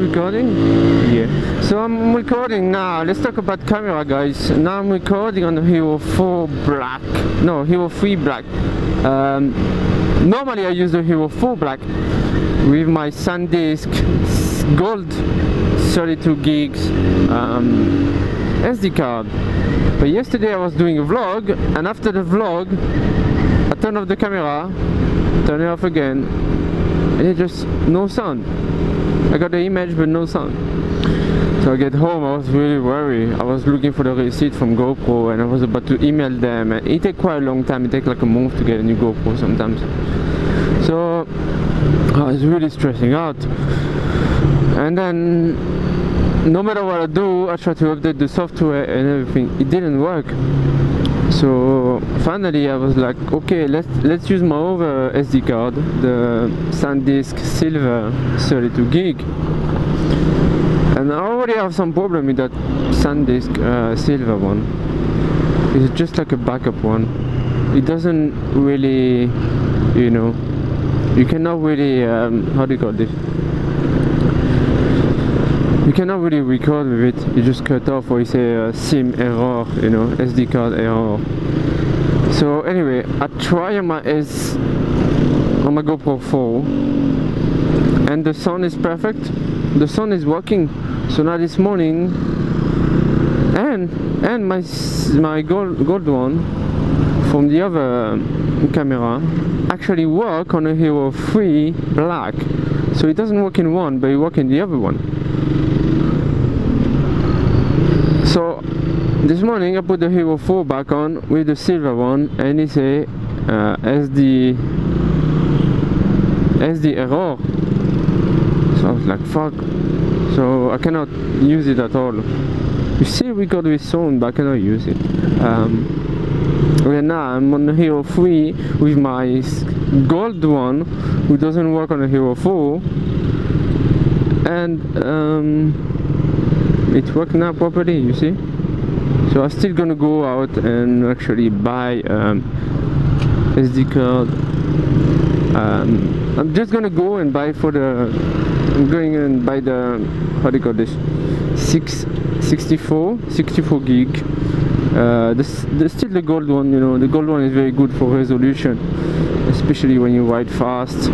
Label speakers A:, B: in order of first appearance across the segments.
A: recording? Yeah. So I'm recording now. Let's talk about camera, guys. Now I'm recording on the Hero 4 Black. No, Hero 3 Black. Normally I use the Hero 4 Black with my Sandisk Gold 32 gigs SD card. But yesterday I was doing a vlog, and after the vlog I turned off the camera, turn it off again, and it just no sound. I got the image but no sound. So I get home, I was really worried. I was looking for the receipt from GoPro and I was about to email them, and it takes quite a long time. It takes like a month to get a new GoPro sometimes. So I was really stressing out. And then no matter what I do, I try to update the software and everything. It didn't work. So finally I was like, okay, let's use my other SD card, the Sandisk Silver 32 gig. And I already have some problem with that Sandisk Silver one. It's just like a backup one. It doesn't really, you know, you cannot really, how do you call this? You cannot really record with it. You just cut off, or you say SIM error, you know, SD card error. So anyway, I try on my GoPro 4, and the sound is perfect. The sound is working. So now this morning, and my gold one from the other camera actually work on a Hero 3 Black. So it doesn't work in one, but it works in the other one. So this morning I put the Hero 4 back on with the silver one, and it say SD error. So I was like, fuck. So I cannot use it at all. You still record with sound, but I cannot use it. And now I'm on the Hero 3 with my gold one, which doesn't work on the Hero 4, and it works now properly, you see. So I'm still gonna go out and actually buy SD card. I'm just gonna go and buy for the, I'm going and buy the, how do you call this, 64 gig. Still the gold one, you know. The gold one is very good for resolution, especially when you ride fast.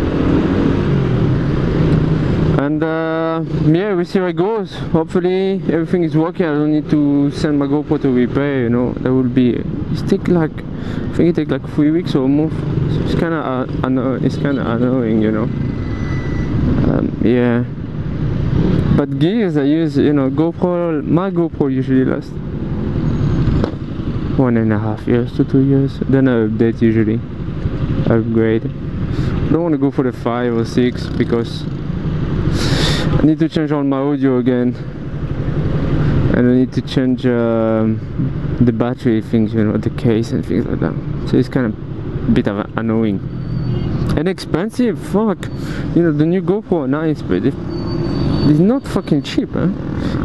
A: And yeah, we'll see how it goes. Hopefully everything is working. I don't need to send my GoPro to repair, you know. That would be, it take like, I think it takes like 3 weeks or more. So it's kind of annoying, you know. Yeah. But gears I use, you know, GoPro, my GoPro usually lasts 1.5 years to 2 years. Then I update usually, upgrade. I don't want to go for the 5 or 6 because I need to change all my audio again, and I need to change the battery things, you know, the case and things like that. So it's kind of a bit of annoying and expensive. Fuck, you know, the new GoPro are nice, but it's not fucking cheap, huh?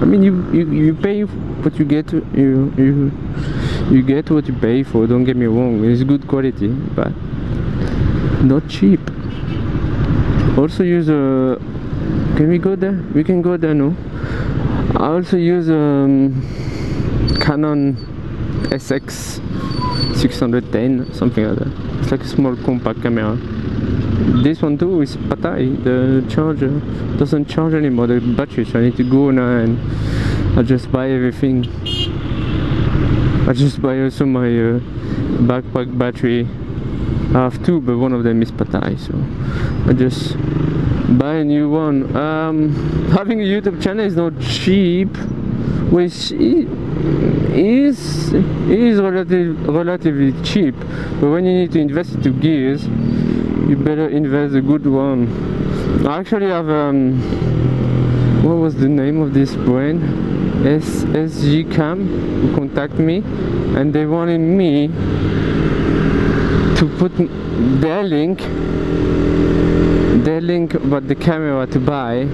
A: I mean, you pay what you get. You get what you pay for. Don't get me wrong, it's good quality, but not cheap. Also use a. Can we go there? We can go there, no? I also use Canon SX 610, something like that. It's like a small compact camera. This one too is patai. The charger doesn't charge anymore, the battery, so I need to go now and I just buy everything. I just buy also my backpack battery. I have two, but one of them is patai, so I just buy a new one. Having a YouTube channel is not cheap, which is relatively cheap, but when you need to invest into gears, you better invest a good one. I actually have what was the name of this brand? SG Cam, who contact me, and they wanted me to put their link about the camera to buy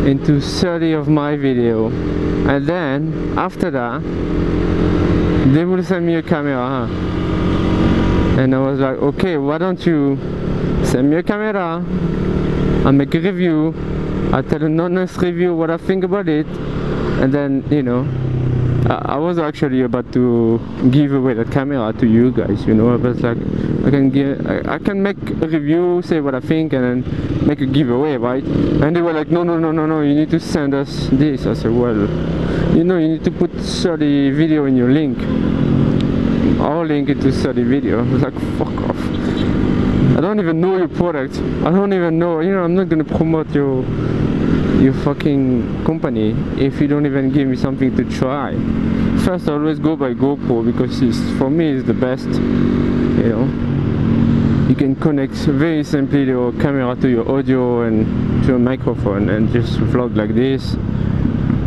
A: into 30 of my video, and then after that they will send me a camera, and I was like, okay, why don't you send me a camera, I make a review, I tell an honest review what I think about it, and then, you know, I was actually about to give away that camera to you guys, you know. I was like, I can make a review, say what I think, and then make a giveaway, right? And they were like, no, you need to send us this. I said, well, you know, you need to put 30 video in your link. I'll link it to 30 video. I was like, fuck off. I don't even know your product. I don't even know, you know, I'm not gonna promote your fucking company if you don't even give me something to try. First, I always go by GoPro because for me it's the best, you know. You can connect very simply your camera to your audio and to a microphone and just vlog like this.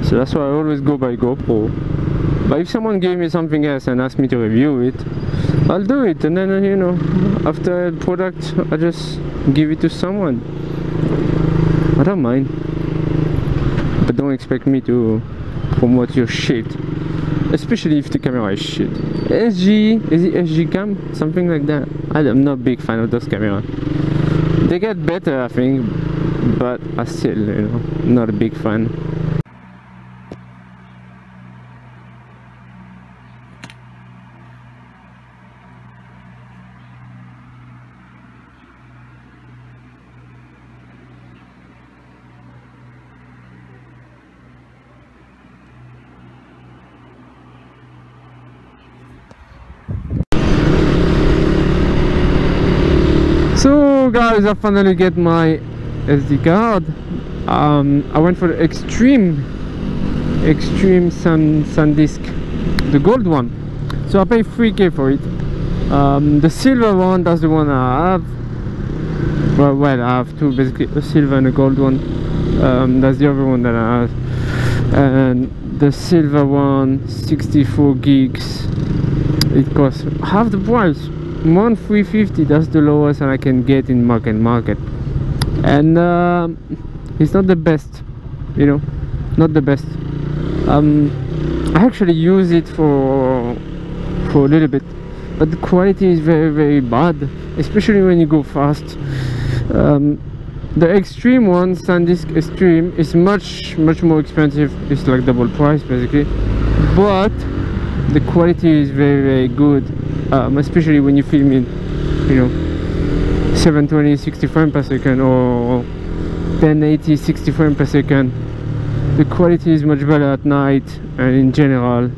A: So that's why I always go by GoPro. But if someone gave me something else and asked me to review it, I'll do it, and then, you know, after the product I just give it to someone. I don't mind. But don't expect me to promote your shit, especially if the camera is shit. SG, is it SG cam? Something like that. I'm not a big fan of those cameras. They get better, I think, but I still, you know, not a big fan. So guys, I finally get my SD card. I went for the extreme Sandisk, the gold one. So I paid 3K for it. The silver one, that's the one I have. Well, I have two, basically, a silver and a gold one. That's the other one that I have. And the silver one, 64 gigs. It costs half the price. 1,350, that's the lowest I can get in market. And it's not the best, you know, not the best. I actually use it for a little bit, but the quality is very bad, especially when you go fast. The extreme one, Sandisk Extreme, is much more expensive. It's like double price basically, but the quality is very good. Especially when you film in, you know, 720 60 frames per second or 1080 60 frames per second. The quality is much better at night and in general.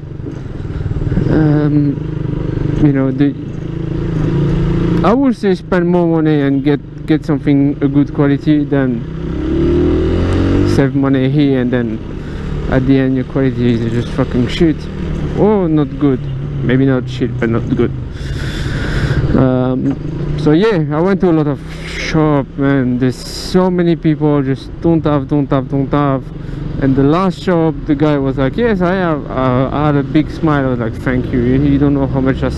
A: You know, I would say spend more money and get something a good quality than save money here and then at the end your quality is just fucking shit or not good. Maybe not shit, but not good. So yeah, I went to a lot of shop, man. There's so many people just don't have. And the last shop, the guy was like, yes, I have. I had a big smile. I was like, thank you. You don't know how much I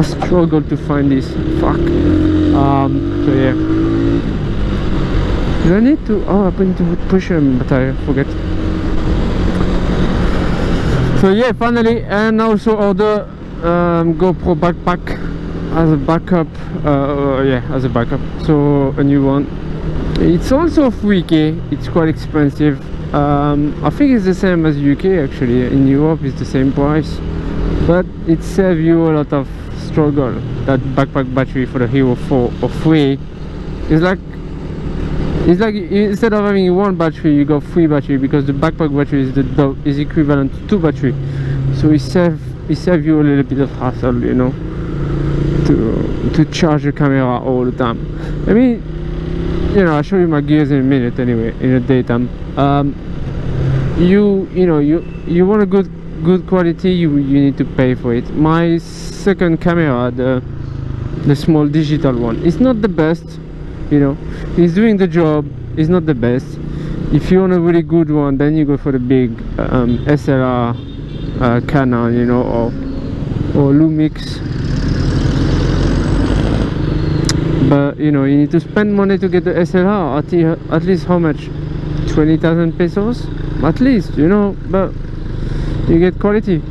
A: struggled to find this. Fuck. So yeah. Do I need to? Oh, I need to push him, but I forget. So yeah, finally, and also order GoPro backpack as a backup. Yeah, as a backup. So a new one. It's also 3K. It's quite expensive. I think it's the same as UK actually. In Europe, it's the same price, but it saves you a lot of struggle. That backpack battery for the Hero 4 or 3 is like. It's like instead of having one battery, you got 3 battery because the backpack battery is equivalent to 2 battery. So it save you a little bit of hassle, you know, to charge the camera all the time. I mean, you know, I'll show you my gears in a minute anyway, in the daytime. You want a good quality, you need to pay for it. My second camera, the small digital one, it's not the best. You know, he's doing the job. It's not the best. If you want a really good one, then you go for the big SLR Canon, you know, or Lumix. But you know, you need to spend money to get the SLR. At least how much? 20,000 pesos, at least, you know. But you get quality.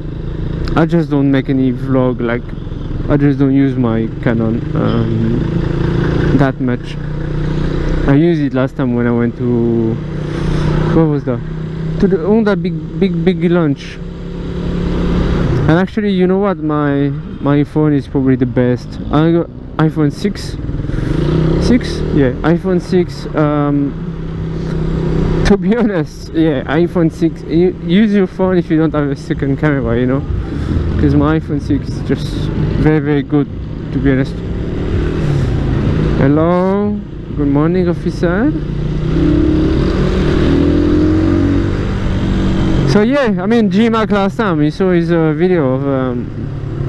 A: I just don't make any vlog. Like, I just don't use my Canon that much. I used it last time when I went to What was that? To the Honda big launch. And actually, you know what? My phone is probably the best. I got iPhone 6. Yeah, iPhone 6. To be honest, yeah, iPhone 6. Use your phone if you don't have a second camera, you know, because my iPhone 6 is just very good, to be honest. Hello, good morning, officer. So yeah, I mean, G-Mac last time we saw his video of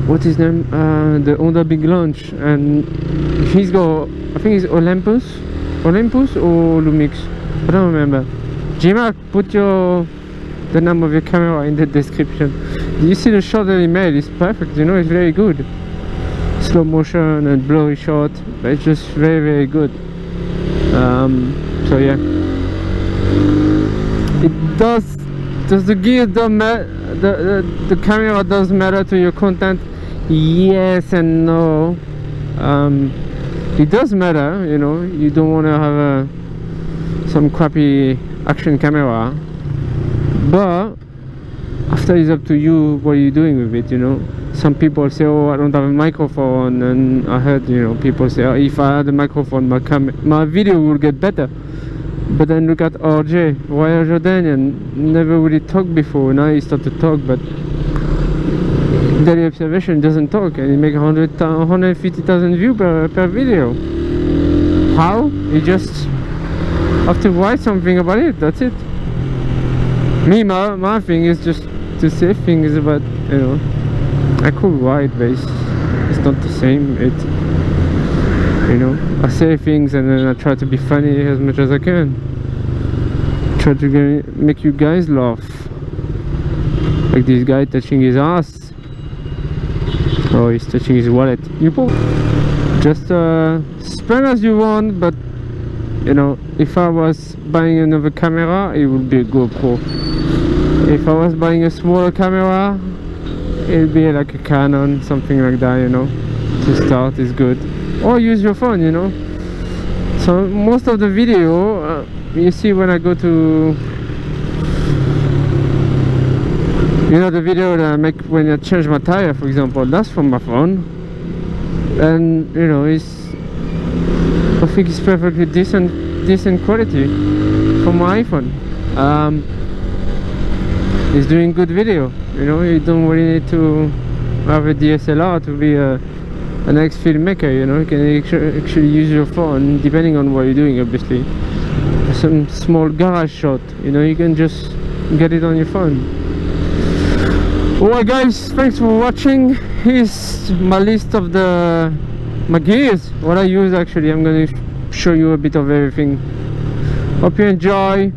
A: what's his name, the Honda big launch, and he's got, I think it's Olympus or Lumix, I don't remember. G-Mac, put the name of your camera in the description. Do you see the shot that he made? It's perfect, you know, it's very good. Slow motion and blurry shot, but it's just very good. So yeah, it does the gear don't matter, the camera does matter to your content? Yes and no. It does matter, you know. You don't want to have some crappy action camera, but after it's up to you what you're doing with it, you know. Some people say, oh, I don't have a microphone, and I heard, you know, people say, oh, if I had a microphone, my video will get better. But then look at RJ, Royal Jordanian, never really talked before. Now he started to talk, but daily observation doesn't talk, and he make 150,000 views per video. How? He just have to write something about it. That's it. Me, my thing is just to say things about, you know. I could write, but it's not the same. You know, I say things and then I try to be funny as much as I can. Try to make you guys laugh. Like this guy touching his ass. Oh, he's touching his wallet. You just spend as you want, but you know, if I was buying another camera, it would be a GoPro. If I was buying a smaller camera, it would be like a Canon, something like that, you know. To start is good. Or use your phone, you know. So most of the video you see when I go to, you know, the video that I make when I change my tire, for example, that's from my phone. And you know, I think it's perfectly decent quality from my iPhone. It's doing good video, you know. You don't really need to have a DSLR to be an ex-filmmaker, you know. You can actually use your phone depending on what you're doing, obviously. Some small garage shot, you know, you can just get it on your phone. Alright guys, thanks for watching. Here's my list of my gears, what I use actually. I'm going to show you a bit of everything. Hope you enjoy.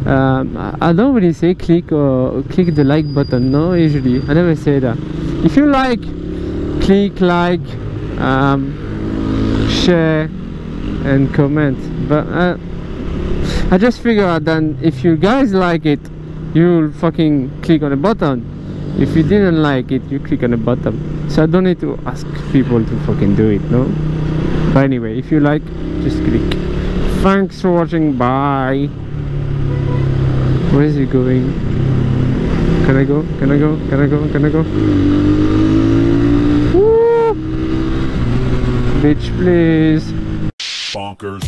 A: I don't really say click the like button, no, usually I never say that. If you like, click like, share and comment. But I just figure out that if you guys like it, you'll fucking click on the button. If you didn't like it, you click on the button. So I don't need to ask people to fucking do it, no. But anyway, if you like, just click. Thanks for watching, bye. Where is he going? Can I go? Can I go? Can I go? Can I go? Woo! Bitch, please.
B: Bonkers.